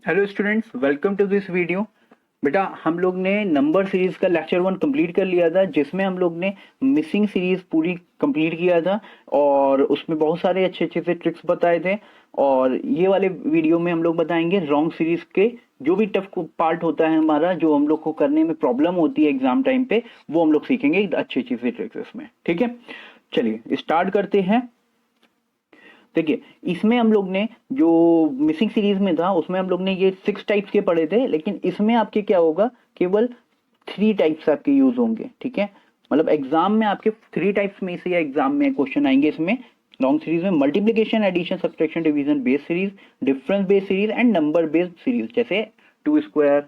Hello students, welcome to this video. बेटा, हम लोग ने नंबर सीरीज का लेक्चर 1 कंप्लीट कर लिया था, जिसमें हम लोग ने मिसिंग सीरीज पूरी कंप्लीट किया था और उसमें बहुत सारे अच्छे अच्छे से ट्रिक्स बताए थे। और ये वाले वीडियो में हम लोग बताएंगे रॉन्ग सीरीज के जो भी टफ पार्ट होता है हमारा, जो हम लोग को करने में प्रॉब्लम होती है एग्जाम टाइम पे, वो हम लोग सीखेंगे अच्छे अच्छे से ट्रिक्स इसमें। ठीक है, चलिए स्टार्ट करते हैं। देखिए, इसमें हम लोग ने जो मिसिंग सीरीज में था उसमें हम लोग ने ये 6 टाइप्स के पढ़े थे, लेकिन इसमें आपके क्या होगा, केवल 3 टाइप्स आपके यूज होंगे। ठीक है, मतलब एग्जाम में आपके 3 टाइप्स में से या एग्जाम में क्वेश्चन आएंगे इसमें लॉन्ग सीरीज में। Multiplication, addition, subtraction, division based series, difference based series and number based series, जैसे 2 स्क्वायर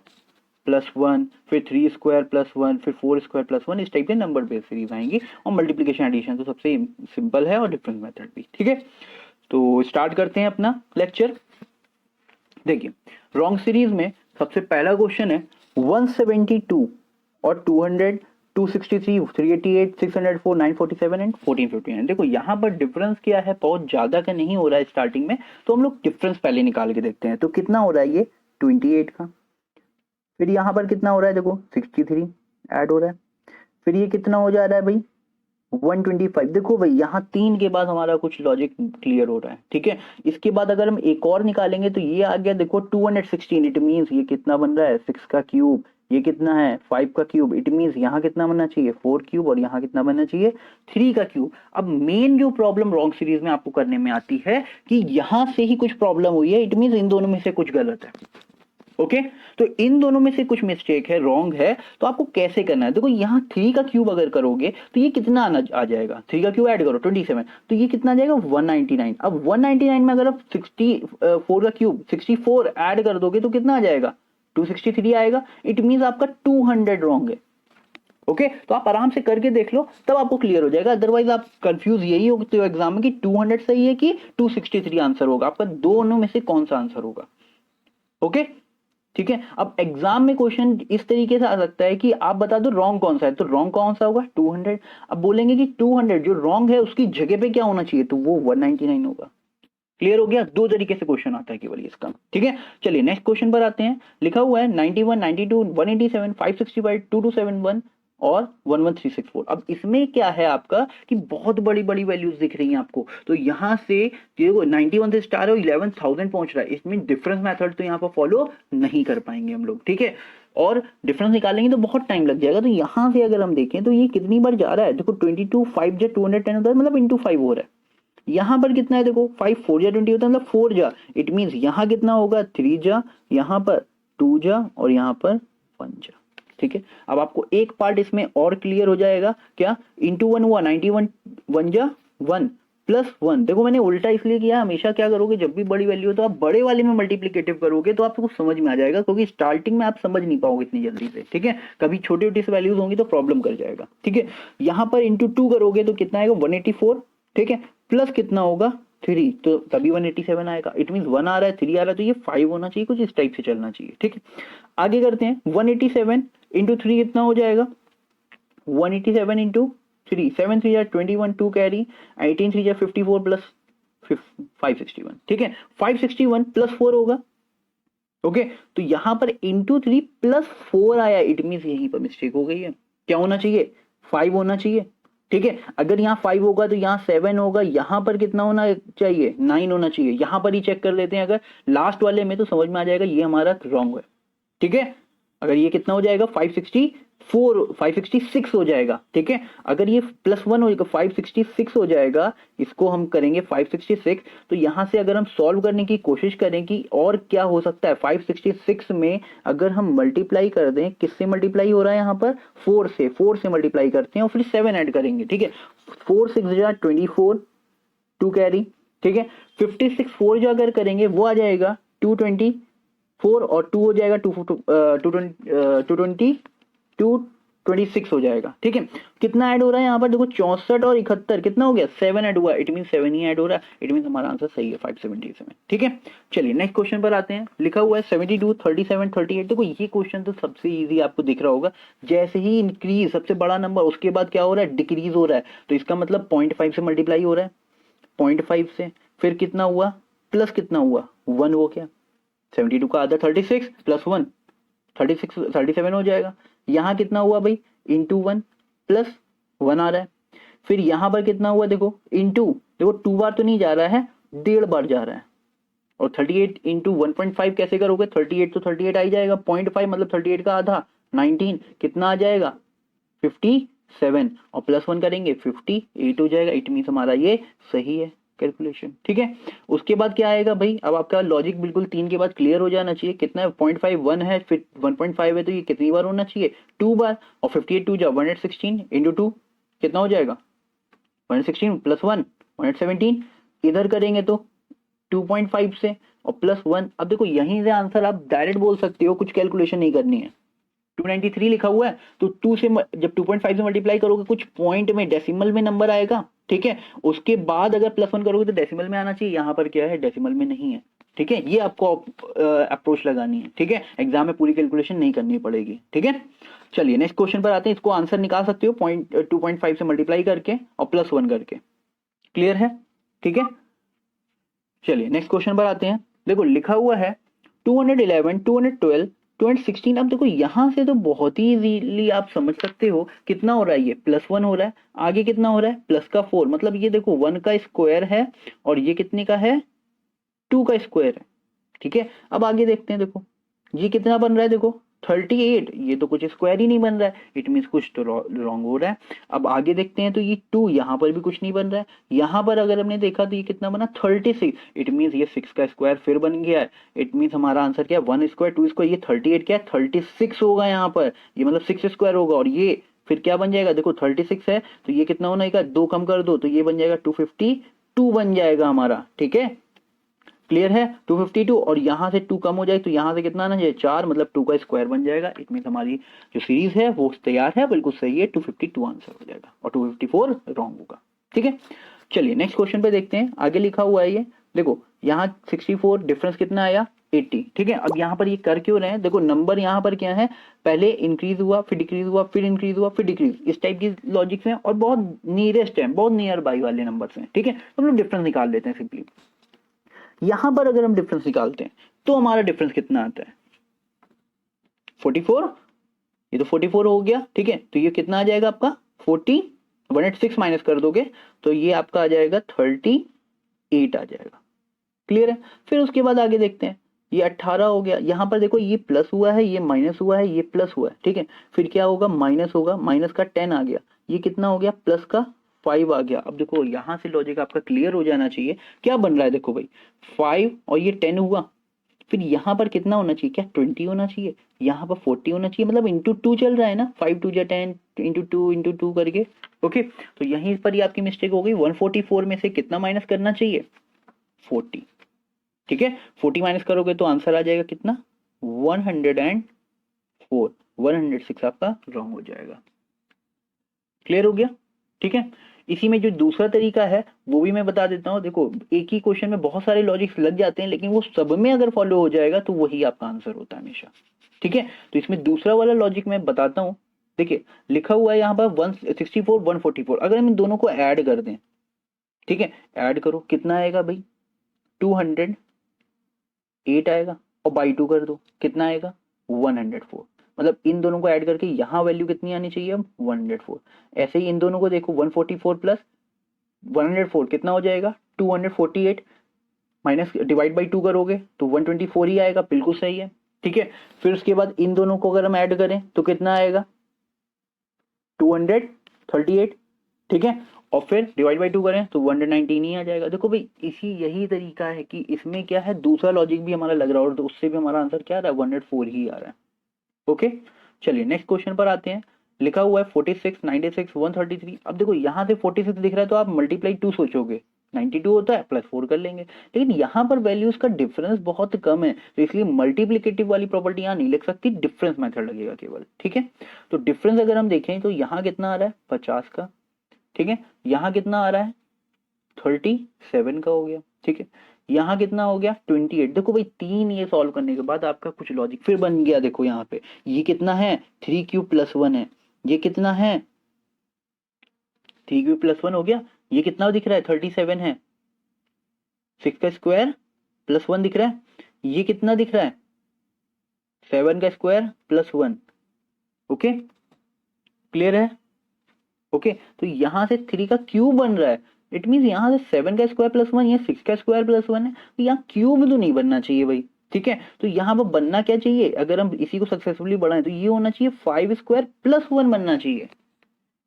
प्लस 1, फिर 3 स्क्वायर प्लस 1, फिर 4 स्क्वायर प्लस 1, इस टाइप के नंबर बेस्ड सीरीज आएंगी। और मल्टीप्लीकेशन एडिशन तो सबसे सिंपल है, और डिफरेंस मेथड भी। ठीक है, तो स्टार्ट करते हैं अपना लेक्चर। देखिए, रॉन्ग सीरीज में सबसे पहला क्वेश्चन है 172 और 200, 263, 388, 604, 947 एंड 1459। देखो यहाँ पर डिफरेंस क्या है, बहुत ज्यादा का नहीं हो रहा है स्टार्टिंग में, तो हम लोग डिफरेंस पहले निकाल के देखते हैं। तो कितना हो रहा है ये 28 का, फिर यहाँ पर कितना हो रहा है, देखो 63 ऐड हो रहा है, फिर ये कितना हो जा रहा है भाई 125। देखो भाई, यहाँ 3 के बाद हमारा कुछ लॉजिक क्लियर हो रहा है। ठीक है, इसके बाद अगर हम एक और निकालेंगे तो ये आ गया, देखो 216। इट मीन्स ये कितना बन रहा है 6 का क्यूब, ये कितना है 5 का क्यूब। इट मीन्स यहाँ कितना बनना चाहिए 4 क्यूब, और यहाँ कितना बनना चाहिए 3 का क्यूब। अब मेन जो प्रॉब्लम रॉन्ग सीरीज में आपको करने में आती है कि यहाँ से ही कुछ प्रॉब्लम हुई है। इट मीन्स इन दोनों में से कुछ गलत है। ओके, तो इन दोनों में से कुछ मिस्टेक है, रॉन्ग है, तो आपको कैसे करना है। देखो, यहाँ 3 का क्यूब अगर करोगे तो ये कितना आ जाएगा, 3 का क्यूब ऐड करो 27, तो ये कितना आ जाएगा 199। अब 199 में अगर आप 64 का क्यूब 64 ऐड कर दोगे तो कितना आ जाएगा 263 आएगा। इट मीन आपका 200 रॉन्ग है। ओके, तो आप आराम से करके देख लो, तब आपको क्लियर हो जाएगा। अदरवाइज आप कंफ्यूज यही होते हो एग्जाम में कि 200 सही है कि 263 आंसर होगा, आपका दोनों में से कौन सा आंसर होगा। ओके, ठीक है। अब एग्जाम में क्वेश्चन इस तरीके से आ सकता है कि आप बता दो रॉन्ग कौन सा है, तो रॉन्ग कौन सा होगा 200। अब बोलेंगे कि 200 जो रॉन्ग है उसकी जगह पे क्या होना चाहिए, तो वो 199 होगा। क्लियर हो गया, दो तरीके से क्वेश्चन आता है केवल इसका। ठीक है, चलिए नेक्स्ट क्वेश्चन पर आते हैं। लिखा हुआ है 91, 92, 187, 565, 2271 और 11364। अब इसमें क्या है आपका कि बहुत बड़ी बड़ी वैल्यूज दिख रही हैं आपको, तो यहां से देखो 91 से स्टार है 11,000 पहुंच रहा है। इसमें डिफरेंस मेथड तो यहाँ पर फॉलो नहीं कर पाएंगे हम लोग। ठीक है, और डिफरेंस निकालेंगे तो बहुत टाइम लग जाएगा। तो यहां से अगर हम देखें तो ये कितनी बार जा रहा है, देखो 22 5 जा 210 होता है, मतलब इंटू 5 हो रहा है। यहां पर कितना है, देखो 5 4 जा 20 होता है, मतलब 4 जा। इट मींस यहां कितना होगा 3 जा, यहां पर 2 जा, और यहां पर 1 जा। ठीक है, अब आपको एक पार्ट इसमें और क्लियर हो जाएगा, क्या इंटू 1 हुआ 91, 1 जा 1 प्लस 1। देखो मैंने उल्टा इसलिए किया, हमेशा क्या करोगे जब भी बड़ी वैल्यू हो तो आप बड़े वाले में मल्टीप्लिकेटिव करोगे तो आपको समझ में आ जाएगा, क्योंकि स्टार्टिंग में आप समझ नहीं पाओगे इतनी जल्दी से। ठीक है, कभी छोटी छोटी सी वैल्यूज होंगी तो प्रॉब्लम कर जाएगा। ठीक है, यहां पर इंटू 2 करोगे तो कितना आएगा 184। ठीक है, प्लस कितना होगा 3, तो तभी 187 आएगा। इट मीन 1 आ रहा है 3 आ रहा है, तो ये 5 होना चाहिए, कुछ इस टाइप से चलना चाहिए। ठीक है, आगे करते हैं। 187 इंटू 3 कितना हो जाएगा 187 इंटू 3, 7 3 जा 21, 2 कैरी, 18 3 जा 54 प्लस 561। ठीक है, 561 प्लस 4 होगा। ओके, तो यहां पर इंटू 3 प्लस 4 आया। इट मीन यहीं पर मिस्टेक हो गई है। क्या होना चाहिए 5 होना चाहिए। ठीक है, अगर यहाँ 5 होगा तो यहाँ 7 होगा, यहां पर कितना होना चाहिए 9 होना चाहिए। यहां पर ही चेक कर लेते हैं, अगर लास्ट वाले में तो समझ में आ जाएगा ये हमारा रॉन्ग है। ठीक है, अगर ये कितना हो जाएगा 566 हो जाएगा। ठीक है, अगर ये +1 हो जाएगा 566 हो जाएगा, इसको हम करेंगे 566। तो यहां से अगर हम सॉल्व करने की कोशिश करें कि और क्या हो सकता है 566 में, अगर हम मल्टीप्लाई कर दें, किससे मल्टीप्लाई हो रहा है यहाँ पर 4 से मल्टीप्लाई करते हैं और फिर 7 ऐड करेंगे। ठीक है, 4 6 जा 24, 2 कैरी। ठीक है, 56 4 जो अगर करेंगे वो आ जाएगा 224, और 2 हो जाएगा 226 हो जाएगा। ठीक है, कितना ऐड हो रहा है यहाँ पर देखो 64 और 71 कितना हो गया 7 ऐड हुआ। इट मीन 7 ही ऐड हो रहा है। इट मीन हमारा आंसर सही है 577। ठीक है, चलिए नेक्स्ट क्वेश्चन पर आते हैं। लिखा हुआ है 72 37 38। देखो ये क्वेश्चन तो सबसे इजी आपको दिख रहा होगा। जैसे ही इंक्रीज सबसे बड़ा नंबर, उसके बाद क्या हो रहा है डिक्रीज हो रहा है, तो इसका मतलब 0.5 से मल्टीप्लाई हो रहा है। 0.5 से फिर कितना हुआ प्लस कितना हुआ 1 हो गया। 72 का आधा 36 प्लस 1 36 37 हो जाएगा। यहाँ कितना हुआ भाई, इंटू 1 प्लस 1 आ रहा है। फिर यहाँ पर कितना हुआ देखो, इंटू, देखो 2 बार तो नहीं जा रहा है, 1.5 बार जा रहा है। और 38 इंटू 1.5 कैसे करोगे, 38 तो 38 आ ही जाएगा, 0.5 मतलब 38 का आधा 19, कितना आ जाएगा 57, और प्लस 1 करेंगे 58 हो जाएगा। इट मीन हमारा ये सही है कैलकुलेशन, ठीक है। उसके बाद क्या आएगा भाई, अब आपका लॉजिक बिल्कुल 3 के बाद क्लियर हो जाना चाहिए। कितना है 0.5 1 है, फिर 1.5 है, तो ये कितनी बार होना चाहिए 2 बार। और 58 2 जा 116 इंटू 2 कितना हो जाएगा 116 प्लस 1 117। इधर करेंगे तो 2.5 से और प्लस 1। अब देखो यहीं से आंसर आप डायरेक्ट बोल सकते हो, कुछ कैलकुलेशन नहीं करनी है। 293 लिखा हुआ है तो 2 से जब 2.5 से मल्टीप्लाई करोगे कुछ पॉइंट में डेसिमल में नंबर आएगा, ठीक है। उसके बाद अगर प्लस 1 करोगे तो डेसिमल में आना चाहिए, यहाँ पर क्या है डेसिमल में नहीं है, ठीक है। ये आपको अप्रोच लगानी है, ठीक है। एग्जाम में पूरी कैलकुलेशन नहीं करनी पड़ेगी, ठीक है। चलिए नेक्स्ट क्वेश्चन पर आते हैं। इसको आंसर निकाल सकते हो 2.5 से मल्टीप्लाई करके और प्लस 1 करके, क्लियर है, ठीक है। चलिए नेक्स्ट क्वेश्चन पर आते हैं। देखो लिखा हुआ है 211 212 216। अब देखो यहां से तो बहुत ही इजीली आप समझ सकते हो कितना हो रहा है, ये प्लस 1 हो रहा है, आगे कितना हो रहा है प्लस का 4, मतलब ये देखो 1 का स्क्वायर है और ये कितने का है 2 का स्क्वायर है, ठीक है। अब आगे देखते हैं, देखो ये कितना बन रहा है, देखो 38, ये तो कुछ स्क्वायर ही नहीं बन रहा है, इट मीन्स कुछ तो रॉन्ग हो रहा है। अब आगे देखते हैं तो ये 2, यहाँ पर भी कुछ नहीं बन रहा है। यहाँ पर अगर हमने देखा तो ये कितना बना 36, इट मीन्स ये 6 का स्क्वायर फिर बन गया है। इट मीन्स हमारा आंसर क्या है 1 स्क्वायर 2 स्क्वायर, ये 38 क्या है 36 होगा यहाँ पर, ये मतलब 6 स्क्वायर होगा। और ये फिर क्या बन जाएगा, देखो 36 है तो ये कितना होना है, 2 कम कर दो तो ये बन जाएगा 252 बन जाएगा हमारा, ठीक है। क्लियर है 252, और यहां से 2 कम हो जाए तो यहां से कितना आना चाहिए 4, मतलब 2 का स्क्वायर बन जाएगा। इट मीन हमारी जो सीरीज है वो तैयार है, बिल्कुल सही है, 252 आंसर हो जाएगा और 254 रॉन्ग होगा, ठीक है। चलिए नेक्स्ट क्वेश्चन पे देखते हैं, आगे लिखा हुआ है ये देखो, यहाँ 64 डिफरेंस कितना आया 80, ठीक है। अब यहाँ पर ये कर क्यों रहे हैं, देखो नंबर यहाँ पर क्या है, पहले इंक्रीज हुआ फिर डिक्रीज हुआ फिर इंक्रीज हुआ फिर डिक्रीज, इस टाइप की लॉजिक है और बहुत नियरेस्ट है, बहुत नियर बाई वाले नंबर हैं, ठीक है। तो हम लोग डिफरेंस निकाल लेते हैं सिंपली। यहां पर अगर हम डिफरेंस निकालते हैं तो हमारा डिफरेंस कितना आता है 44, ये तो 44 हो गया, ठीक है। तो ये कितना आ जाएगा आपका 40, 186 माइनस कर दोगे तो ये आपका आ जाएगा 38 आ जाएगा, क्लियर है। फिर उसके बाद आगे देखते हैं, ये 18 हो गया, यहां पर देखो ये प्लस हुआ है ये माइनस हुआ है ये प्लस हुआ है, ठीक है। फिर क्या होगा माइनस होगा, माइनस का 10 आ गया, ये कितना हो गया प्लस का 5 आ गया। अब देखो यहां से लॉजिक आपका क्लियर हो जाना चाहिए, क्या बन रहा है देखो भाई 5 और ये 10 हुआ, फिर यहाँ पर कितना होना चाहिए, क्या 20 होना चाहिए, यहाँ पर 40 होना चाहिए, मतलब इंटू 2 चल रहा है ना, 5 2 जा 10 इंटू टू करके, ओके। तो यहीं पर ही आपकी मिस्टेक हो गई, 144 में से कितना माइनस करना चाहिए 40, ठीक है। 40 माइनस करोगे तो आंसर आ जाएगा कितना 104, 106 आपका रॉन्ग हो जाएगा, क्लियर हो गया, ठीक है। इसी में जो दूसरा तरीका है वो भी मैं बता देता हूं। देखो एक ही क्वेश्चन में बहुत सारे लॉजिक्स लग जाते हैं, लेकिन वो सब में अगर फॉलो हो जाएगा तो वही आपका आंसर होता है हमेशा, ठीक है। तो इसमें दूसरा वाला लॉजिक मैं बताता हूं। देखिए लिखा हुआ है यहाँ पर 164 144, अगर हम इन दोनों को ऐड कर दें, ठीक है, ऐड करो कितना आएगा भाई 208 आएगा, और बाई 2 कर दो कितना आएगा 104, मतलब इन दोनों को ऐड करके यहाँ वैल्यू कितनी आनी चाहिए अब 104। ऐसे ही इन दोनों को देखो 144 प्लस 104 कितना हो जाएगा 248, माइनस डिवाइड बाई 2 करोगे तो 124 ही आएगा, बिल्कुल सही है, ठीक है। फिर उसके बाद इन दोनों को अगर हम ऐड करें तो कितना आएगा 238, ठीक है। और फिर डिवाइड बाई 2 करें तो 119 ही आ जाएगा। देखो भाई इसी यही तरीका है कि इसमें क्या है दूसरा लॉजिक भी हमारा लग रहा है और उससे भी हमारा आंसर क्या आ रहा है 104 ही आ रहा है, ओके। चलिए नेक्स्ट क्वेश्चन पर आते हैं। लिखा हुआ है 46 96 133। अब देखो यहाँ से 46 दिख रहा है तो आप मल्टीप्लाई 2 सोचोगे, 92 होता है प्लस 4 कर लेंगे, लेकिन यहाँ पर वैल्यूज का डिफरेंस बहुत कम है तो इसलिए मल्टीप्लिकेटिव वाली प्रॉपर्टी यहाँ नहीं लिख सकती, डिफरेंस मेथड लगेगा केवल, ठीक है। तो डिफरेंस अगर हम देखें तो यहाँ कितना आ रहा है 50 का, ठीक है। यहाँ कितना आ रहा है 37 का हो गया, ठीक है। यहाँ कितना हो गया 28। देखो भाई 3 ये सॉल्व करने के बाद आपका कुछ लॉजिक फिर बन गया। देखो यहाँ पे ये कितना है 3 क्यूब प्लस 1 है, ये कितना है 3 क्यूब प्लस 1 हो गया, ये कितना दिख रहा है 37 है, 6 का स्क्वायर प्लस 1 दिख रहा है, ये कितना दिख रहा है 7 का स्क्वायर प्लस 1। ओके क्लियर है। ओके तो यहां से 3 का क्यूब बन रहा है, इट मीन यहां से 7 का स्क्वायर प्लस 1, ये 6 का स्क्वायर प्लस 1 है, तो यहाँ क्यूब तो नहीं बनना चाहिए भाई। ठीक है तो यहाँ पर बनना क्या चाहिए, अगर हम इसी को सक्सेसफुली बढ़ाएं तो ये होना चाहिए 5 स्क्वायर प्लस 1 बनना चाहिए।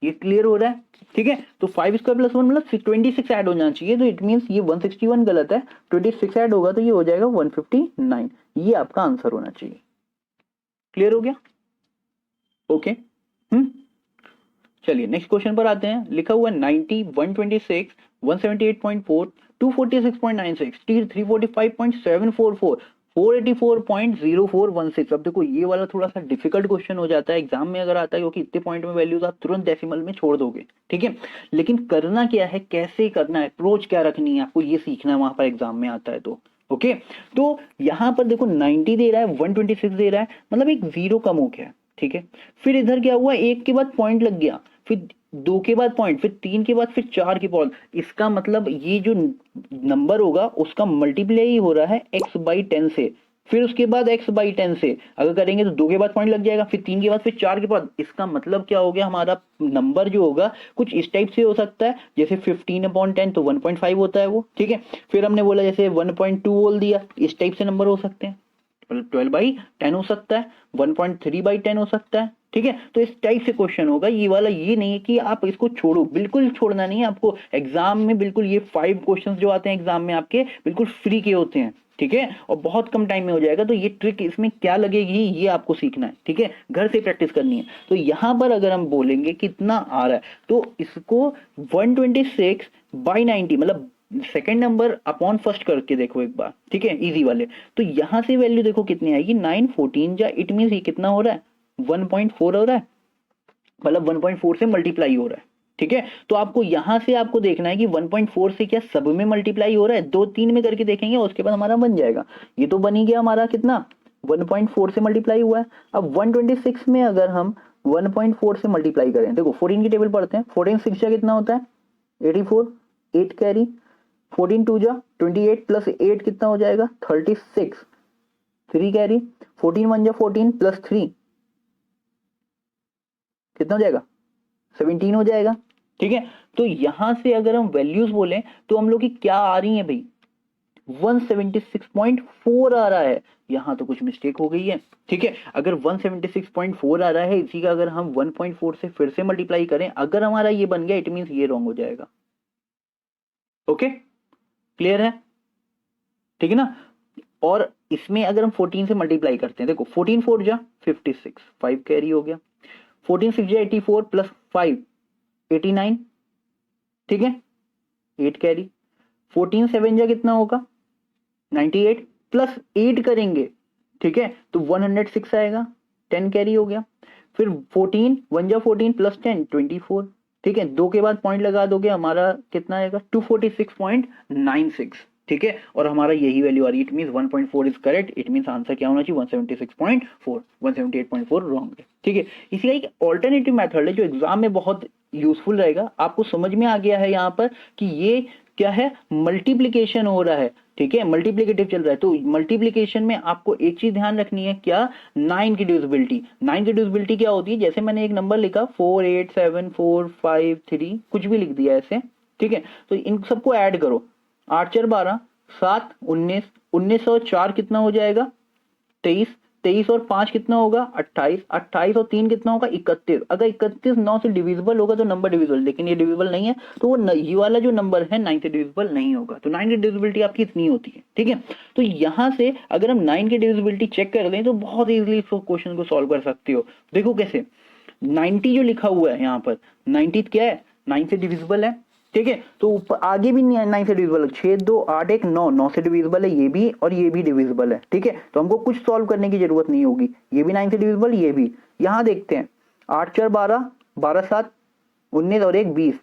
ये क्लियर हो रहा है। ठीक है तो 5 स्क्वायर प्लस 1 मतलब 26 ऐड होना चाहिए, तो इट मीन्स ये 161 गलत है, 26 ऐड होगा तो ये हो जाएगा 159। ये आपका आंसर होना चाहिए। क्लियर हो गया। ओके चलिए नेक्स्ट क्वेश्चन पर आते हैं। लिखा हुआ 90, 126, 178.4, 246.96, 345.744, 484.0416। अब देखो ये वाला थोड़ा सा डिफिकल्ट क्वेश्चन हो जाता है एग्जाम में अगर आता है, क्योंकि इतने पॉइंट में वैल्यूज आप तुरंत डेसिमल में छोड़ दोगे। ठीक है लेकिन करना क्या है, कैसे करना है, अप्रोच क्या रखनी है आपको, ये सीखना है वहां पर एग्जाम में आता है। तो ओके तो यहां पर देखो 90 दे रहा है, 126 दे रहा है, मतलब एक जीरो कम हो गया। ठीक है फिर इधर क्या हुआ, एक के बाद पॉइंट लग गया, फिर 2 के बाद पॉइंट, फिर 3 के बाद, फिर 4 के बाद। इसका मतलब ये जो नंबर होगा उसका मल्टीप्लाई हो रहा है x/10 से, फिर उसके बाद x/10 से अगर करेंगे तो 2 के बाद पॉइंट लग जाएगा, फिर 3 के बाद, फिर 4 के बाद। इसका मतलब क्या हो गया, हमारा नंबर जो होगा कुछ इस टाइप से हो सकता है, जैसे 15/10 तो 1.5 होता है वो। ठीक है फिर हमने बोला जैसे 1.2 बोल दिया, इस टाइप से नंबर हो सकते हैं, 12/10 हो सकता है, 1.3/10 हो सकता है। ठीक है तो इस टाइप से क्वेश्चन होगा ये वाला। ये नहीं है कि आप इसको छोड़ो, बिल्कुल छोड़ना नहीं है आपको एग्जाम में। बिल्कुल ये 5 क्वेश्चंस जो आते हैं एग्जाम में आपके बिल्कुल फ्री के होते हैं। ठीक है और बहुत कम टाइम में हो जाएगा, तो ये ट्रिक इसमें क्या लगेगी ये आपको सीखना है। ठीक है घर से प्रैक्टिस करनी है। तो यहां पर अगर हम बोलेंगे कितना आ रहा है, तो इसको 126/90 मतलब सेकेंड नंबर अपॉन फर्स्ट करके देखो एक बार। ठीक है इजी वाले। तो यहां से वैल्यू देखो कितनी आएगी, 9 14 जा, इट मीन ये कितना हो रहा है 1.4 हो रहा है, मतलब 1.4 से मल्टीप्लाई हो रहा है। ठीक है तो आपको यहां से आपको देखना है कि 1.4 से क्या सब में मल्टीप्लाई हो रहा है, 2 3 में करके देखेंगे उसके बाद हमारा बन जाएगा। ये तो बन ही गया हमारा कितना 1.4 से मल्टीप्लाई हुआ है। अब 126 में अगर हम 1.4 से मल्टीप्लाई करें, देखो 14 की टेबल पढ़ते हैं, 14 6 जा कितना होता है 84, 8 कैरी, 14 2 जा 28 प्लस 8 कितना हो जाएगा 36, 3 कैरी, 14 1 जा 14 प्लस 3 कितना हो जाएगा 17 हो जाएगा। ठीक है तो यहां से अगर हम वैल्यूज बोलें तो हम लोग की क्या आ रही है भाई 176.4 आ रहा है। यहां तो कुछ मिस्टेक हो गई है। ठीक है अगर 176.4 आ रहा है, इसी का अगर हम 1.4 से फिर से मल्टीप्लाई करें, अगर हमारा ये बन गया इट मीन ये रॉन्ग हो जाएगा। ओके क्लियर है। ठीक है ना। और इसमें अगर हम 14 से मल्टीप्लाई करते हैं, देखो 14 4 जा 56, 5 कैरी हो गया, 14 6 जा 84 प्लस 5 89। ठीक है 8 कैरी, 14 7 जा कितना होगा 98 प्लस 8 करेंगे। ठीक है तो 106 आएगा, 10 कैरी हो गया, फिर 14 1 जा 14 प्लस 10 24। ठीक है 2 के बाद पॉइंट लगा दोगे, हमारा कितना आएगा 246.96। ठीक है और हमारा यही वैल्यू आ रही है, it means 1.4 is correct, it means answer क्या होना चाहिए 176.4, 178.4 रॉन्ग है। ठीक है इसी का एक ऑल्टरनेटिव मेथड है जो एग्जाम में बहुत यूजफुल रहेगा। आपको समझ में आ गया है यहाँ पर कि ये क्या है मल्टीप्लीकेशन हो रहा है। ठीक है मल्टीप्लीकेटिव चल रहा है, तो मल्टीप्लीकेशन में आपको एक चीज ध्यान रखनी है क्या 9 की डिविजिबिलिटी। 9 की डिविजिबिलिटी क्या होती है, जैसे मैंने एक नंबर लिखा 4 8 7 4 5 3 कुछ भी लिख दिया ऐसे। ठीक है तो इन सबको ऐड करो, 8 4 12 7 19, 19 और 4 कितना हो जाएगा 23, 23 और 5 कितना होगा 28, 28 और 3 कितना होगा 31। अगर 31 9 से डिविजिबल होगा तो नंबर डिविजिबल, लेकिन ये डिविजिबल नहीं है तो वो ये वाला जो नंबर है 9 से डिविजिबल नहीं होगा। तो 9 की डिविजिबिलिटी आपकी इतनी होती है। ठीक है तो यहां से अगर हम 9 की डिविजिबिलिटी चेक कर लें तो बहुत इजीली इस क्वेश्चन को सॉल्व कर सकते हो। देखो कैसे 90 जो लिखा हुआ है यहाँ पर 90 क्या है 9 से डिविजिबल है। ठीक है तो ऊपर आगे भी 9 से डिविजिबल, 6 2 8 1 9, 9 से डिविजिबल है ये भी और ये भी डिविजिबल है। ठीक है तो हमको कुछ सॉल्व करने की जरूरत नहीं होगी, ये भी 9 से डिविजिबल ये भी। यहां देखते हैं 8 4 12 12 7 19 और 1 20।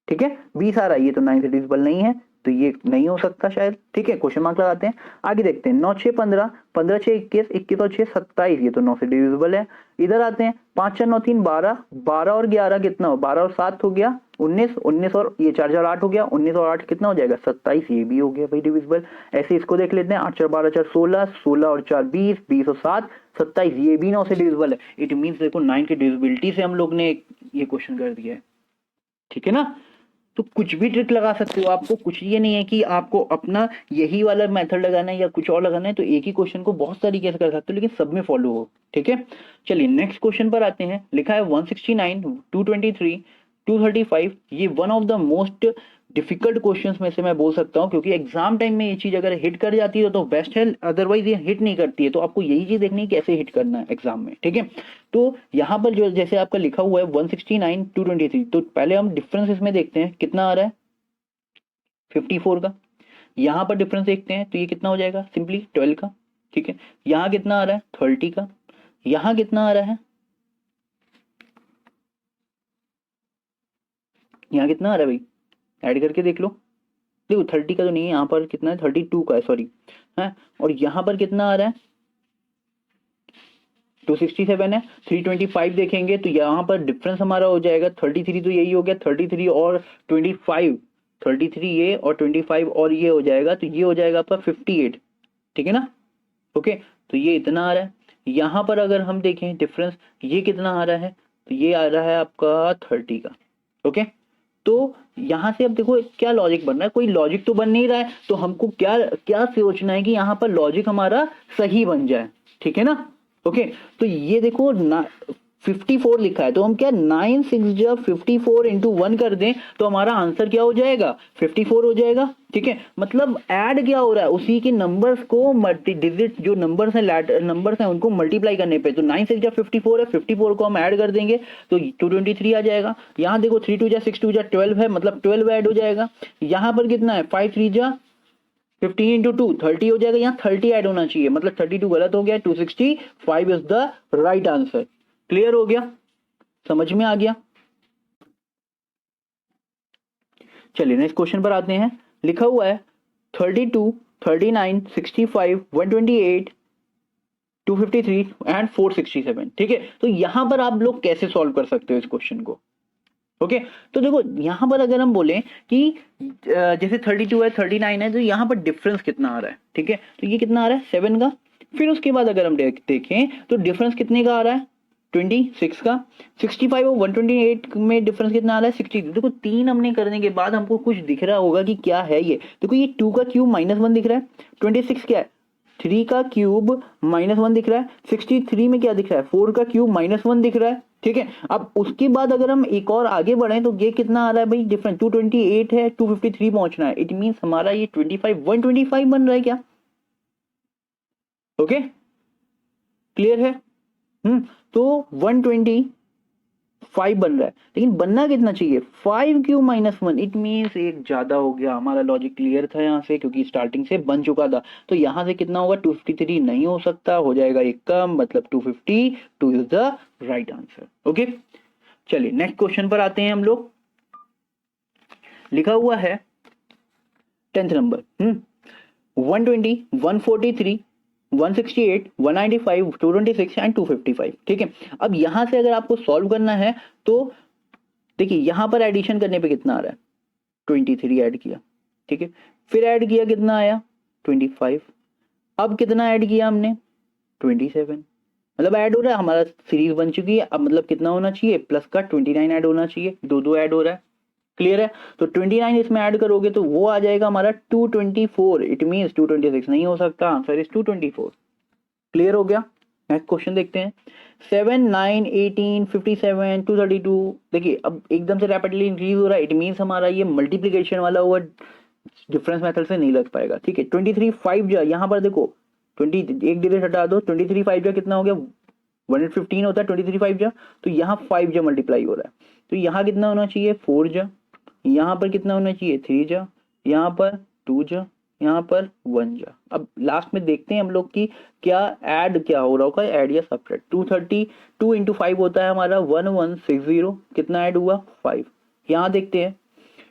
ठीक है 20 आ रहा है, ये तो 9 से डिविजिबल नहीं है। तो ये नहीं हो सकता शायद, ठीक है, क्वेश्चन मार्क लगाते हैं। आगे देखते हैं, 9 6 15, 15 6 21, 21 और 6 27, ये तो 9 से डिविजिबल है। इधर आते हैं, 5 4 9 3 12, 12 और 11 कितना हो, 12 और 7 हो गया 19, 19 और ये 4 4 8 हो गया, 19 और 8 कितना हो जाएगा 27, ये भी हो गया भाई डिविजिबल। ऐसे इसको देख लेते हैं, 8 4 12 4 16, 16 और 4 20, 20 और 7 27, ये भी 9 से डिविजिबल है। इट मीन्स देखो 9 की डिविजिबिलिटी से हम लोग ने ये क्वेश्चन कर दिया है, ठीक है ना। तो कुछ भी ट्रिक लगा सकते हो, आपको कुछ ये नहीं है कि आपको अपना यही वाला मेथड लगाना है या कुछ और लगाना है, तो एक ही क्वेश्चन को बहुत तरीके से कर सकते हो, लेकिन सब में फॉलो हो, ठीक है। चलिए नेक्स्ट क्वेश्चन पर आते हैं। लिखा है 169, 223, 235, ये one of the most difficult questions में से मैं बोल सकता हूं, क्योंकि एग्जाम टाइम में ये चीज अगर हिट कर जाती है तो बेस्ट है, अदरवाइज ये हिट नहीं करती है। तो आपको यही चीज देखनी है कैसे हिट करना है एग्जाम में, ठीक है। तो यहाँ पर जो जैसे आपका लिखा हुआ है 169 223, तो पहले हम डिफरेंस इसमें देखते हैं कितना आ रहा है 54 का। यहाँ पर डिफरेंस देखते हैं तो ये कितना हो जाएगा सिंपली 12 का, ठीक है। यहाँ कितना आ रहा है 30 का, यहाँ कितना आ रहा है, यहाँ कितना आ रहा है भाई, ऐड करके देख लो। देखो 30 का तो नहीं है, यहाँ पर कितना है 32 का है, सॉरी है। और यहाँ पर कितना आ रहा है 267 है। 325 देखेंगे तो यहाँ पर डिफरेंस हमारा हो जाएगा 33, तो यही हो गया 33 और 25, 33 ये और 25 और ये हो जाएगा, तो ये हो जाएगा आपका 58, ठीक है ना। ओके, तो ये इतना आ रहा है। यहाँ पर अगर हम देखें डिफरेंस, ये कितना आ रहा है, तो ये आ रहा है आपका 30 का, ओके। तो यहां से अब देखो क्या लॉजिक बन रहा है, कोई लॉजिक तो बन नहीं रहा है, तो हमको क्या क्या सोचना है कि यहाँ पर लॉजिक हमारा सही बन जाए, ठीक है ना। ओके, तो ये देखो 54 लिखा है, तो हम क्या 9 6 जब 54 इंटू 1 कर दें तो हमारा आंसर क्या हो जाएगा 54 हो जाएगा, ठीक है। मतलब ऐड क्या हो रहा है, उसी के नंबर्स को मल्टी डिजिट जो नंबर्स हैं नंबर्स हैं उनको मल्टीप्लाई करने पे, तो 9 6 जब 54 है, 54 को हम ऐड कर देंगे तो 223 आ जाएगा। यहाँ देखो 3 2 जा 6 2 जा 12 है, मतलब 12 ऐड हो जाएगा। यहाँ पर कितना है 5 3 जा 15 इंटू 2 30 हो जाएगा, यहाँ 30 ऐड होना चाहिए, मतलब 32 गलत हो गया, 265 is the right answer. Clear हो गया, समझ में आ गया। चलिए नेक्स्ट क्वेश्चन पर आते हैं। लिखा हुआ है 32 39 65 128 253 एंड 467, ठीक है। तो यहां पर आप लोग कैसे सॉल्व कर सकते हो इस क्वेश्चन को, ओके। तो देखो यहां पर अगर हम बोलें कि जैसे 32 है 39 है, तो यहां पर डिफरेंस कितना आ रहा है, ठीक है। तो ये कितना आ रहा है 7 का। फिर उसके बाद अगर हम देखें तो डिफरेंस कितने का आ रहा है 26 का। 65 और 128 में डिफरेंस कितना आ रहा है 60। देखो 3 हमने करने के बाद हमको कुछ दिख रहा होगा कि क्या है ये। देखो ये 2 का क्यूब -1 दिख रहा है, 26 क्या है 3 का क्यूब -1 दिख रहा है, 63 में क्या दिख रहा है 4 का क्यूब -1 दिख रहा है, ठीक है। अब उसके बाद अगर हम एक और आगे बढ़े तो ये कितना आ रहा है भाई डिफरेंस 228 है, 253 पहुंचना है। इट मींस हमारा ये 25 125 बन रहा है क्या, ओके क्लियर है। तो 125 बन रहा है, लेकिन बनना कितना चाहिए 5 क्यू -1। इट मींस एक ज्यादा हो गया। हमारा लॉजिक क्लियर था यहाँ से, क्योंकि स्टार्टिंग से बन चुका था। तो यहां से कितना होगा 253 नहीं हो सकता, हो जाएगा एक कम, मतलब 252 is the right answer, okay. चलिए नेक्स्ट क्वेश्चन पर आते हैं हम लोग। लिखा हुआ है 10th नंबर 120 143 168 195 226 एंड 255, ठीक है। अब यहां से अगर आपको सॉल्व करना है तो देखिए यहां पर एडिशन करने पे कितना आ रहा है 23 ऐड किया, ठीक है। फिर ऐड किया कितना आया 25। अब कितना ऐड किया हमने 27, मतलब ऐड हो रहा है, हमारा सीरीज बन चुकी है। अब मतलब कितना होना चाहिए प्लस का 29 ऐड होना चाहिए, दो ऐड हो रहा है, क्लियर है। तो 29 इसमें ऐड करोगे तो वो आ जाएगा हमारा 224। इट मींस 226 नहीं हो सकता, आंसर इज 224। क्लियर हो गया। नेक्स्ट क्वेश्चन देखते हैं 7 9 18 57 232। देखिए अब एकदम से रैपिडली इंक्रीज हो रहा है, इट मींस हमारा ये मल्टीप्लीकेशन वाला हुआ डिफरेंस मेथड से नहीं लग पाएगा, ठीक है। 23 5 जा, यहाँ पर देखो 20 एक डिजिट हटा दो, 23 5 जा कितना हो गया 115 होता है 23 5 जा, तो यहाँ 5 जा मल्टीप्लाई हो रहा है, तो यहाँ कितना होना चाहिए 4 जा, यहाँ पर कितना होना चाहिए 3 जा, यहाँ पर 2 जा, यहाँ पर 1 जा। अब लास्ट में देखते हैं हम लोग की क्या ऐड क्या हो रहा होगा, ऐड या सब्ट्रैक्ट। 232 इंटू 5 होता है हमारा 1160, कितना ऐड हुआ 5। यहाँ देखते हैं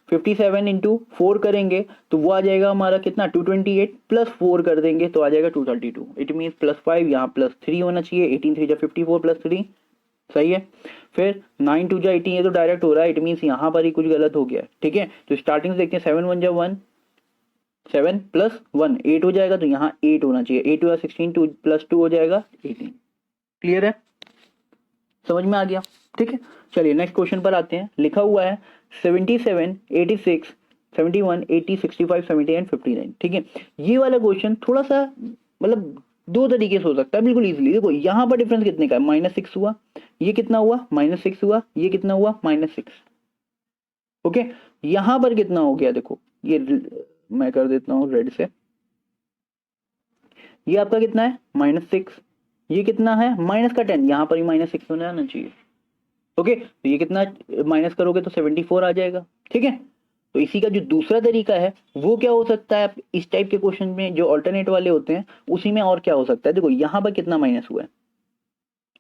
57 इंटू 4 करेंगे तो वो आ जाएगा हमारा कितना 228 प्लस 4 कर देंगे तो आ जाएगा 232। इट मीन्स प्लस 5 यहाँ प्लस 3 होना चाहिए। 18 3 जा 54 प्लस 3 सही है। फिर 9 2 जा 18 ये तो डायरेक्ट हो रहा है। इट मीन्स यहाँ पर ही कुछ गलत हो गया। ठीक है तो स्टार्टिंग से देखते हैं 7 1 जा 1 7 प्लस 1 8 हो जाएगा तो यहाँ 8 होना चाहिए। 8 हुआ 16 2 प्लस 2 हो जाएगा 18। क्लियर है समझ में आ गया। ठीक है चलिए नेक्स्ट क्वेश्चन पर आते हैं। लिखा हुआ है 77 86 71 80 65 70 एंड 59। ठीक है ये वाला क्वेश्चन थोड़ा सा मतलब दो तरीके से हो सकता है बिल्कुल इजीली। देखो यहाँ पर डिफरेंस कितने का है -6 हुआ, ये कितना हुआ -6 हुआ, ये कितना हुआ -6। ओके यहां पर कितना हो गया देखो ये मैं कर देता हूं रेड से। ये आपका कितना है -6, ये कितना है -10, यहां पर ही -6 होना आना चाहिए। ओके तो ये कितना माइनस करोगे तो 74 आ जाएगा। ठीक है तो इसी का जो दूसरा तरीका है वो क्या हो सकता है इस टाइप के क्वेश्चन में जो ऑल्टरनेट वाले होते हैं उसी में और क्या हो सकता है। देखो यहां पर कितना माइनस हुआ है,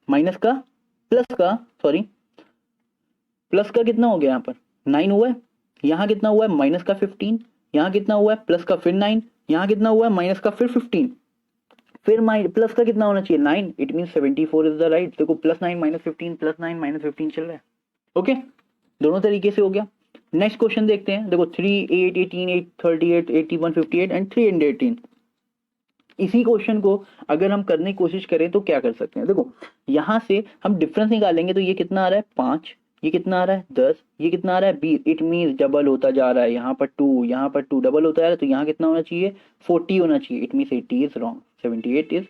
माइनस का प्लस का सॉरी प्लस का कितना हो गया यहाँ पर 9 हुआ है, यहाँ कितना हुआ है माइनस का 15, यहाँ कितना हुआ है प्लस का फिर 9, यहाँ कितना हुआ है माइनस का फिर 15, फिर प्लस का कितना होना चाहिए 9। It mean 74 is the right. देखो +9 -15 +9 -15 चल रहा है। ओके दोनों तरीके से हो गया। नेक्स्ट क्वेश्चन देखते हैं। देखो 3 8 18 8 38 81 58 एंड 318। इसी क्वेश्चन को अगर हम करने की कोशिश करें तो क्या कर सकते हैं। देखो यहां से हम डिफरेंस निकालेंगे तो ये कितना आ रहा है 5, ये कितना आ रहा है 10, ये कितना आ रहा है 20। इट मीन डबल होता जा रहा है। यहाँ पर 2 यहाँ पर 2 डबल होता जा रहा है तो यहाँ कितना होना चाहिए 40 होना चाहिए। It mean 80 is wrong, 78 is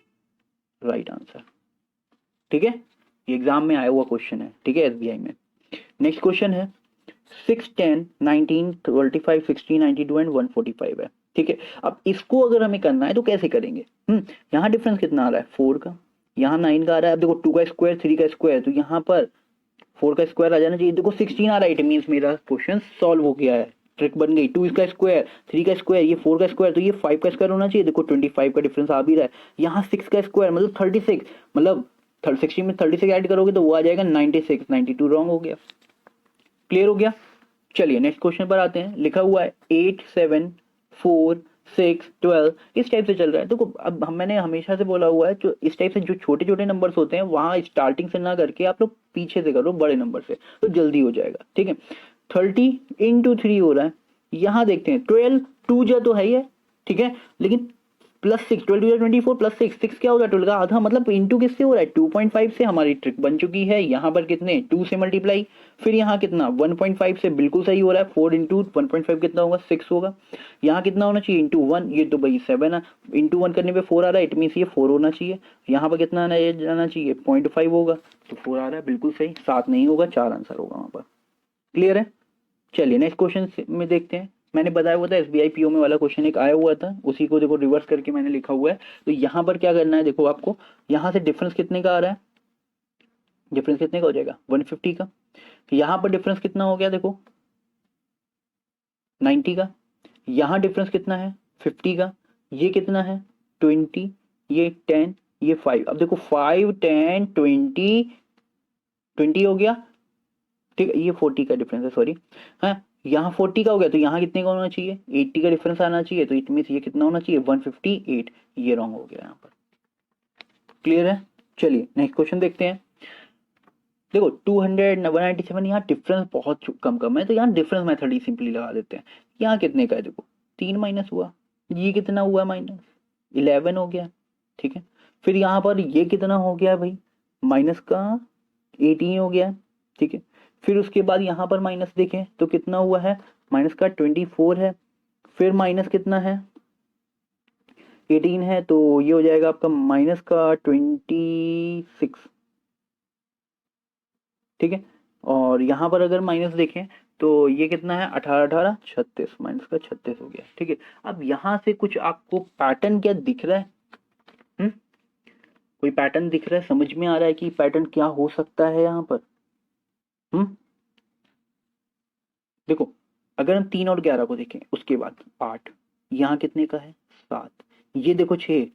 right answer. ठीक है ये एग्जाम में आया हुआ क्वेश्चन है। ठीक है एसबीआई में। नेक्स्ट क्वेश्चन है 6 10 19 25 60 92 एंड 145 है। ठीक है अब इसको अगर हमें करना है तो कैसे करेंगे। यहाँ डिफरेंस कितना आ रहा है 4 का, यहाँ 9 का आ रहा है। अब देखो 2 का स्क्वायर 3 का स्क्वायर तो यहाँ पर 4 का स्क्वायर आ जाना चाहिए। देखो 16 आ रहा है। इट मीन्स मेरा क्वेश्चन सॉल्व हो गया है, ट्रिक बन गई। 2 इसका स्क्वायर 3 का स्क्वायर ये 4 का स्क्वायर तो ये 5 का स्क्वायर होना चाहिए। देखो 25 का डिफरेंस आ भी रहा है। यहाँ 6 का स्क्वायर मतलब 36 मतलब 60 में 36 ऐड करोगे तो वो आ जाएगा 96, 92 रॉन्ग हो गया। क्लियर हो गया। चलिए नेक्स्ट क्वेश्चन पर आते हैं। लिखा हुआ है 8 7 4 6 12 इस टाइप से चल रहा है। देखो अब मैंने हमेशा से बोला हुआ है जो इस टाइप से जो छोटे छोटे नंबर्स होते हैं वहां स्टार्टिंग से ना करके आप लोग पीछे से करो बड़े नंबर से तो जल्दी हो जाएगा। ठीक है 30 इंटू 3 हो रहा है। यहां देखते हैं 12 2 जा तो है ही है। ठीक है लेकिन +6 12 24 +6 6 क्या होगा 12 का आधा मतलब इंटू किससे हो रहा है 2.5 से। हमारी ट्रिक बन चुकी है। यहाँ पर कितने 2 से मल्टीप्लाई, फिर यहाँ कितना 1.5 से बिल्कुल सही हो रहा है। 4 इंटू 1.5 कितना होगा 6 होगा। यहाँ कितना होना चाहिए इंटू 1 ये तो भाई 7 है। इंटू 1 करने पे 4 आ रहा है। इट मीन्स ये 4 होना चाहिए। यहाँ पर कितना आना चाहिए 0.5 होगा तो 4 आ रहा है बिल्कुल सही। 7 नहीं होगा 4 आंसर होगा वहां पर। क्लियर है। चलिए नेक्स्ट क्वेश्चन में देखते हैं। मैंने बताया हुआ था एसबीआई पीओ में वाला क्वेश्चन एक आया हुआ था उसी को देखो रिवर्स करके मैंने लिखा हुआ है। तो यहाँ पर क्या करना है देखो आपको यहाँ से डिफरेंस कितने का आ रहा है, डिफरेंस कितने का हो जाएगा 150 का। यहाँ पर डिफरेंस कितना हो गया देखो 90 का। यहाँ डिफरेंस कितना है 50 का। ये कितना है 20, ये 10, ये 5। अब देखो 5 10 20 20 हो गया। ठीक है ये 40 का डिफरेंस है सॉरी। हाँ यहाँ 40 का हो गया तो यहाँ कितने का होना चाहिए 80 का डिफरेंस आना चाहिए। तो इट मीन ये कितना होना चाहिए 158। ये रॉन्ग हो गया यहाँ पर। क्लियर है। चलिए नेक्स्ट क्वेश्चन देखते हैं। देखो 200 197 यहाँ डिफरेंस बहुत कम कम है तो यहाँ डिफरेंस मेथड ही सिंपली लगा देते हैं। यहाँ कितने का है देखो 3 माइनस हुआ, ये कितना हुआ -11 हो गया। ठीक है फिर यहाँ पर ये कितना हो गया भाई माइनस का 18 हो गया। ठीक है फिर उसके बाद यहाँ पर माइनस देखें तो कितना हुआ है माइनस का 24 है। फिर माइनस कितना है 18 है तो ये हो जाएगा आपका माइनस का 26। ठीक है और यहाँ पर अगर माइनस देखें तो ये कितना है 18 18 36 माइनस का 36 हो गया। ठीक है अब यहाँ से कुछ आपको पैटर्न क्या दिख रहा है कोई पैटर्न दिख रहा है, समझ में आ रहा है कि पैटर्न क्या हो सकता है यहाँ पर। देखो अगर हम 3 और 11 को देखें उसके बाद 8, यहाँ कितने का है 7, ये देखो 6,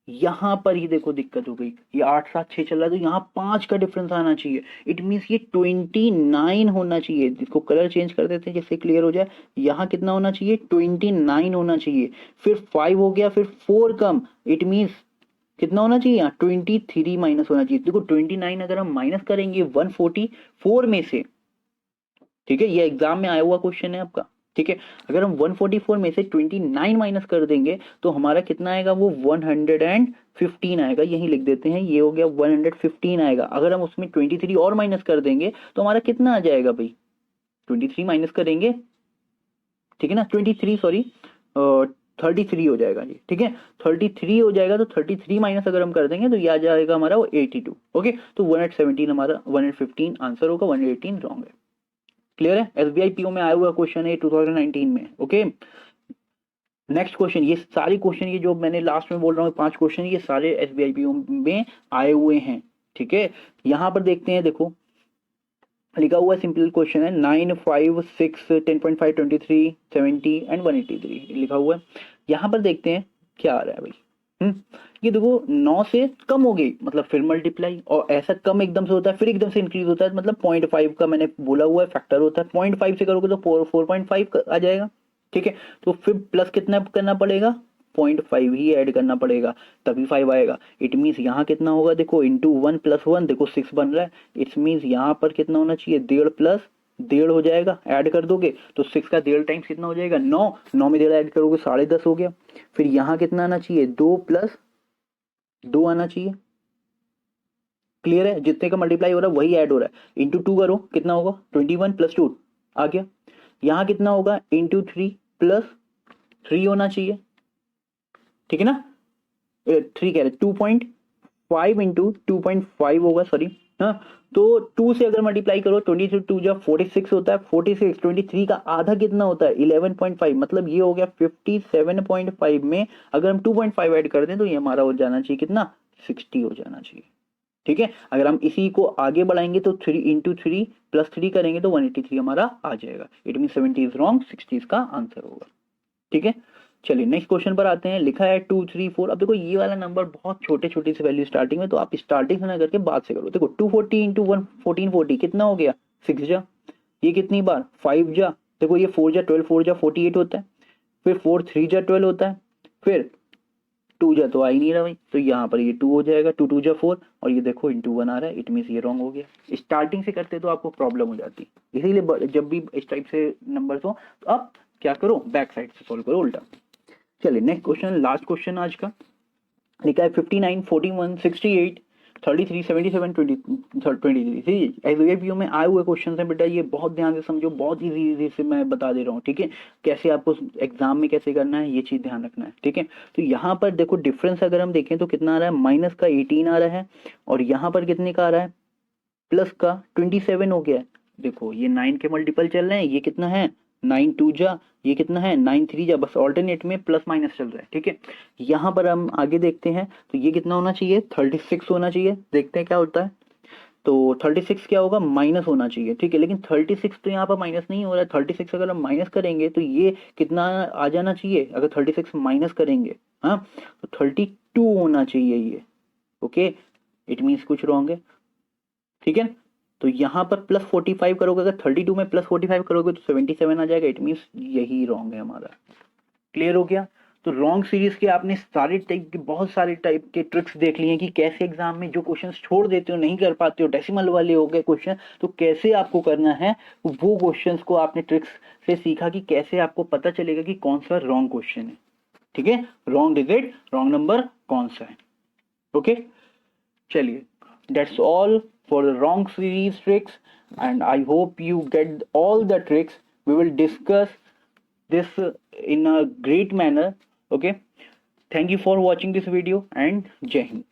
यहाँ पर ही देखो दिक्कत हो गई, ये 8 7 6 चल रहा है तो यहाँ 5 का डिफरेंस आना चाहिए। इट मीन्स ये 29 होना चाहिए। इसको कलर चेंज कर देते हैं जिससे क्लियर हो जाए। यहाँ कितना होना चाहिए, 29 होना चाहिए। फिर 5 हो गया, फिर 4 कम, इट मीन्स कितना होना चाहिए यहाँ 23 माइनस होना चाहिए। देखो 29 अगर हम माइनस करेंगे 144 में से, ठीक है, ये एग्जाम में आया हुआ क्वेश्चन है आपका, ठीक है, अगर हम 144 में से 29 माइनस कर देंगे तो हमारा कितना आएगा, वो 115 आएगा। यही लिख देते हैं, ये हो गया 115 आएगा। अगर हम उसमें 23 और माइनस कर देंगे तो हमारा कितना आ जाएगा भाई, 23 माइनस करेंगे, ठीक है ना, 23 सॉरी 33 हो जाएगा जी, ठीक है, 33 हो जाएगा। तो 33 माइनस अगर हम कर देंगे तो ये आ जाएगा हमारा वो 82। ओके, तो 117 हमारा 115 आंसर होगा, 118 रॉन्ग है। क्लियर है, एसबीआई पीओ में आया हुआ क्वेश्चन है 2019 में। ओके, नेक्स्ट क्वेश्चन, ये सारे क्वेश्चन ये जो मैंने लास्ट में बोल रहा हूँ 5 क्वेश्चन, ये सारे एसबीआई पीओ में आए हुए हैं, ठीक है। यहाँ पर देखते हैं, देखो लिखा हुआ सिंपल क्वेश्चन है 9 5 6 10.5 23 70 एंड 183 लिखा हुआ है। यहाँ पर देखते हैं क्या आ रहा है भाई। ये देखो 9 से कम हो गई, मतलब फिर मल्टीप्लाई, और ऐसा कम एकदम से होता है फिर एकदम से इंक्रीज होता है, मतलब 0.5 का मैंने बोला हुआ है फैक्टर होता है। 0.5 से करोगे तो 4.5 आ जाएगा, ठीक है। तो फिर प्लस कितना करना पड़ेगा, 0.5 ही ऐड करना पड़ेगा तभी 5 आएगा। इट मीन्स यहाँ कितना होगा, देखो इंटू 1 प्लस 1, देखो 6 बन रहा है। इट मीन्स यहाँ पर कितना होना चाहिए, 1.5 प्लस 1.5 हो जाएगा, ऐड कर दोगे तो 6 का 1.5 टाइम्स कितना हो जाएगा, 9, 9 में 1.5 ऐड करोगे 10.5 हो गया। फिर यहाँ कितना आना चाहिए, 2 प्लस 2 आना चाहिए। क्लियर है, जितने का मल्टीप्लाई हो रहा है वही ऐड हो रहा है। इंटू 2 करो कितना होगा, 21 प्लस 2 आ गया। यहाँ कितना होगा, इंटू 3 प्लस 3 होना चाहिए, ठीक है ना, 3 कह रहे 2.5 इंटू 2.5 होगा, सॉरी, हाँ। तो 2 से अगर मल्टीप्लाई करो 20 से 2 जब 46 होता है, 46 23 का आधा कितना होता है 11.5, मतलब ये हो गया 57.5 में अगर हम 2.5 ऐड कर दें तो ये हमारा हो जाना चाहिए कितना, 60 हो जाना चाहिए, ठीक है। अगर हम इसी को आगे बढ़ाएंगे तो 3 इंटू 3 प्लस 3 करेंगे तो 183 हमारा आ जाएगा। इट मीन 70 इज रॉन्ग, 60 इसका आंसर होगा, ठीक है। चलिए नेक्स्ट क्वेश्चन पर आते हैं। लिखा है 2 3 4। अब देखो ये वाला नंबर बहुत छोटे छोटे से वैल्यू स्टार्टिंग में, तो आप स्टार्टिंग से ना करके बाद से करो। देखो 240 इंटू 1 1440 कितना हो गया, 6 जा, ये कितनी बार 5 जा, देखो ये 4 जा 12, 4 जा 48 होता है, फिर 4 3 जा 12 होता है, फिर 2 जा तो आ ही नहीं रहा भाई, तो यहाँ पर ये 2 हो जाएगा, 2 2 जा 4, और ये देखो इंटू 1 आ रहा है। इट मीन्स ये रॉन्ग हो गया। स्टार्टिंग से करते तो आपको प्रॉब्लम हो जाती, इसीलिए जब भी इस टाइप से नंबर हो तो आप क्या करो, बैक साइड से सॉल्व करो उल्टा। चलिए नेक्स्ट क्वेश्चन, लास्ट क्वेश्चन आज का। लिखा है 59 41 68 33 77 23। एसबीआई में आए हुए क्वेश्चन हैं बेटा, ये बहुत ध्यान से समझो, बहुत इजी से मैं बता दे रहा हूँ, ठीक है। कैसे आपको एग्जाम में कैसे करना है ये चीज ध्यान रखना है, ठीक है। तो यहाँ पर देखो डिफरेंस अगर हम देखें तो कितना आ रहा है, माइनस का 18 आ रहा है, और यहाँ पर कितने का आ रहा है, प्लस का 27 हो गया है। देखो ये 9 के मल्टीपल चल रहे हैं, ये कितना है 9 2 जा, ये कितना है 9 3 जा, बस ऑल्टरनेट में प्लस माइनस चल रहा है, ठीक है। यहाँ पर हम आगे देखते हैं तो ये कितना होना चाहिए, 36 होना चाहिए। देखते हैं क्या होता है, तो 36 क्या होगा, माइनस होना चाहिए, ठीक है। लेकिन 36 तो यहाँ पर माइनस नहीं हो रहा है। 36 अगर हम माइनस करेंगे तो ये कितना आ जाना चाहिए, अगर 36 माइनस करेंगे, हाँ, तो 32 होना चाहिए ये, ओके। इट मीन्स कुछ रॉन्ग है, ठीक है। तो यहाँ पर प्लस 45 करोगे, अगर 32 में प्लस 45 करोगे तो 77 आ जाएगा। इट मीन्स यही रॉन्ग है हमारा। क्लियर हो गया। तो रॉन्ग सीरीज के आपने सारे टाइप के, बहुत सारे टाइप के ट्रिक्स देख लिए हैं कि कैसे एग्जाम में जो क्वेश्चंस छोड़ देते हो, नहीं कर पाते हो, डेसिमल वाले हो गए क्वेश्चन, तो कैसे आपको करना है वो क्वेश्चंस को आपने ट्रिक्स से सीखा कि कैसे आपको पता चलेगा कि कौन सा रॉन्ग क्वेश्चन है, ठीक है, रॉन्ग डिजिट, रॉन्ग नंबर कौन सा है, ओके। चलिए, that's all for the wrong series tricks, and I hope you get all the tricks. We will discuss this in a great manner, okay. Thank you for watching this video, and Jai Hind.